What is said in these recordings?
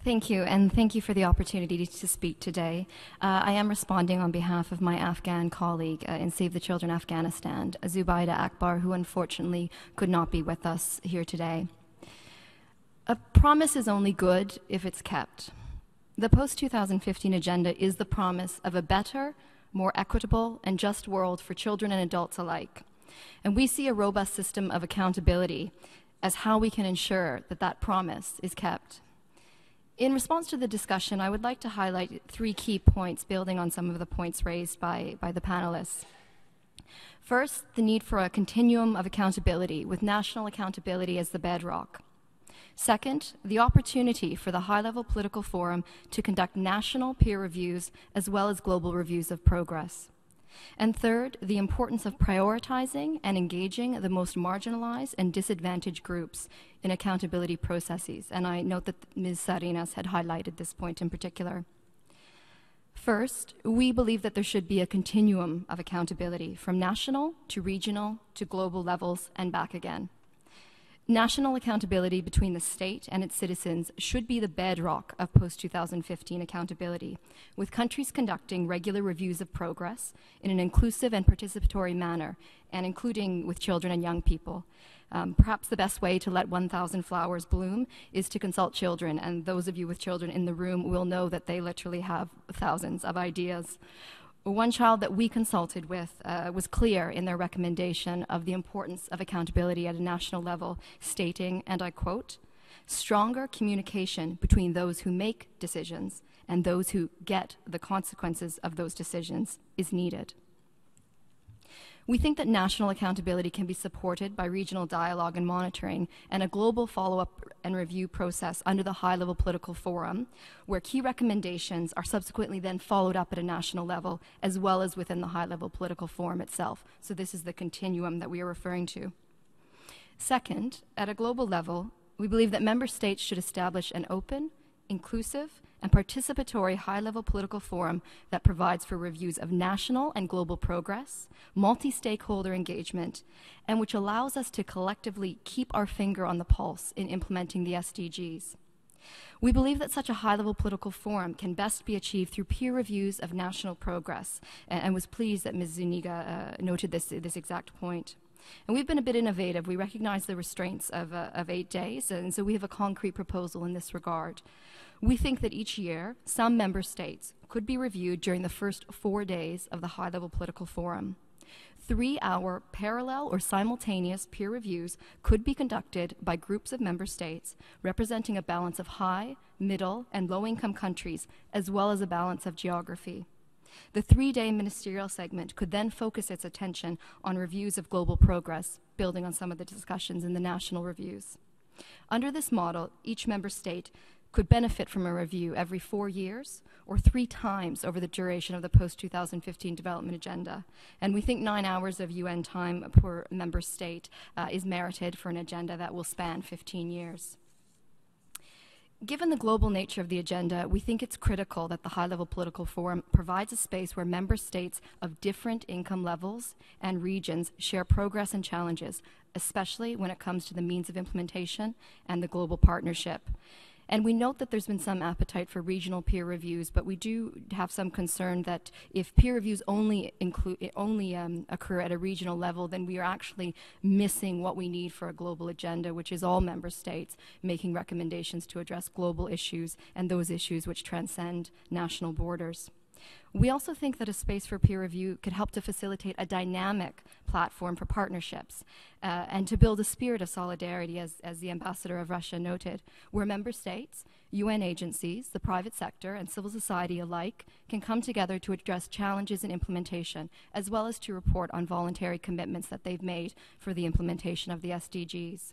Thank you, and thank you for the opportunity to speak today. I am responding on behalf of my Afghan colleague in Save the Children Afghanistan, Zubaida Akbar, who unfortunately could not be with us here today. A promise is only good if it's kept. The post-2015 agenda is the promise of a better, more equitable, and just world for children and adults alike. And we see a robust system of accountability as how we can ensure that that promise is kept. In response to the discussion, I would like to highlight 3 key points building on some of the points raised by the panelists. First, the need for a continuum of accountability, with national accountability as the bedrock. Second, the opportunity for the high-level political forum to conduct national peer reviews as well as global reviews of progress. And third, the importance of prioritizing and engaging the most marginalized and disadvantaged groups in accountability processes. And I note that Ms. Sarinas had highlighted this point in particular. First, we believe that there should be a continuum of accountability from national to regional to global levels and back again. National accountability between the state and its citizens should be the bedrock of post-2015 accountability, with countries conducting regular reviews of progress in an inclusive and participatory manner, and including with children and young people. Perhaps the best way to let 1,000 flowers bloom is to consult children, and those of you with children in the room will know that they literally have thousands of ideas. One child that we consulted with was clear in their recommendation of the importance of accountability at a national level, stating, and I quote, "Stronger communication between those who make decisions and those who get the consequences of those decisions is needed." We think that national accountability can be supported by regional dialogue and monitoring and a global follow-up and review process under the high-level political forum, where key recommendations are subsequently then followed up at a national level, as well as within the high-level political forum itself. So this is the continuum that we are referring to. Second, at a global level, we believe that member states should establish an open, inclusive, and participatory high-level political forum that provides for reviews of national and global progress, multi-stakeholder engagement, and which allows us to collectively keep our finger on the pulse in implementing the SDGs. We believe that such a high-level political forum can best be achieved through peer reviews of national progress, and was pleased that Ms. Zuniga noted this exact point. And we've been a bit innovative. We recognize the restraints of 8 days, and so we have a concrete proposal in this regard. We think that each year, some member states could be reviewed during the first 4 days of the high-level political forum. 3-hour parallel or simultaneous peer reviews could be conducted by groups of member states representing a balance of high, middle, and low-income countries, as well as a balance of geography. The 3-day ministerial segment could then focus its attention on reviews of global progress, building on some of the discussions in the national reviews. Under this model, each member state could benefit from a review every 4 years or 3 times over the duration of the post-2015 development agenda. And we think 9 hours of UN time per member state is merited for an agenda that will span 15 years. Given the global nature of the agenda, we think it's critical that the high-level political forum provides a space where member states of different income levels and regions share progress and challenges, especially when it comes to the means of implementation and the global partnership. And we note that there's been some appetite for regional peer reviews, but we do have some concern that if peer reviews only occur at a regional level, then we are actually missing what we need for a global agenda, which is all member states making recommendations to address global issues and those issues which transcend national borders. We also think that a space for peer review could help to facilitate a dynamic platform for partnerships and to build a spirit of solidarity, as the ambassador of Russia noted, where member states, UN agencies, the private sector, and civil society alike can come together to address challenges in implementation, as well as to report on voluntary commitments that they've made for the implementation of the SDGs.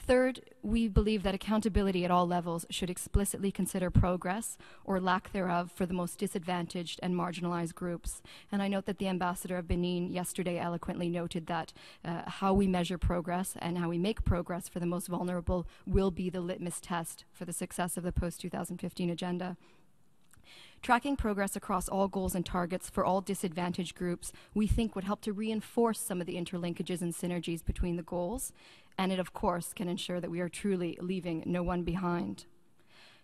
Third, we believe that accountability at all levels should explicitly consider progress or lack thereof for the most disadvantaged and marginalized groups. And I note that the ambassador of Benin yesterday eloquently noted that how we measure progress and how we make progress for the most vulnerable will be the litmus test for the success of the post-2015 agenda. Tracking progress across all goals and targets for all disadvantaged groups, we think would help to reinforce some of the interlinkages and synergies between the goals, and it, of course, can ensure that we are truly leaving no one behind.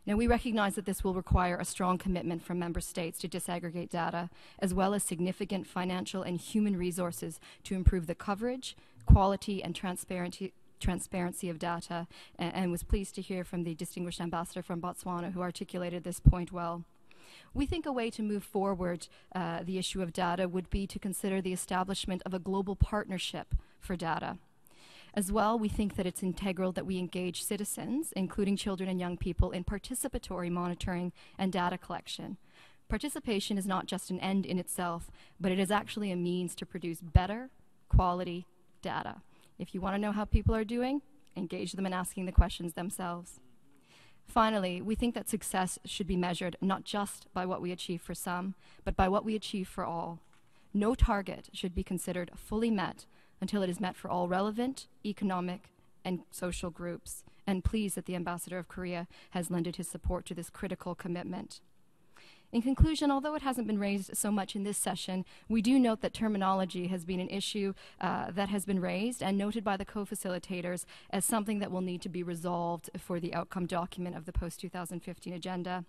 Now, we recognize that this will require a strong commitment from member states to disaggregate data, as well as significant financial and human resources to improve the coverage, quality, and transparency of data, and was pleased to hear from the distinguished ambassador from Botswana who articulated this point well. We think a way to move forward the issue of data would be to consider the establishment of a global partnership for data. As well, we think that it's integral that we engage citizens, including children and young people, in participatory monitoring and data collection. Participation is not just an end in itself, but it is actually a means to produce better quality data. If you want to know how people are doing, engage them in asking the questions themselves. Finally, we think that success should be measured not just by what we achieve for some, but by what we achieve for all. No target should be considered fully met until it is met for all relevant economic and social groups, and pleased that the Ambassador of Korea has lended his support to this critical commitment. In conclusion, although it hasn't been raised so much in this session, we do note that terminology has been an issue that has been raised and noted by the co-facilitators as something that will need to be resolved for the outcome document of the post-2015 agenda.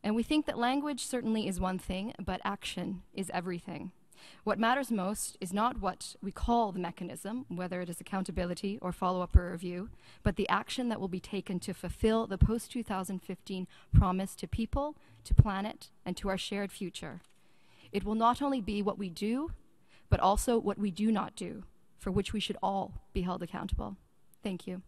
And we think that language certainly is one thing, but action is everything. What matters most is not what we call the mechanism, whether it is accountability or follow-up or review, but the action that will be taken to fulfill the post-2015 promise to people, to planet, and to our shared future. It will not only be what we do, but also what we do not do, for which we should all be held accountable. Thank you.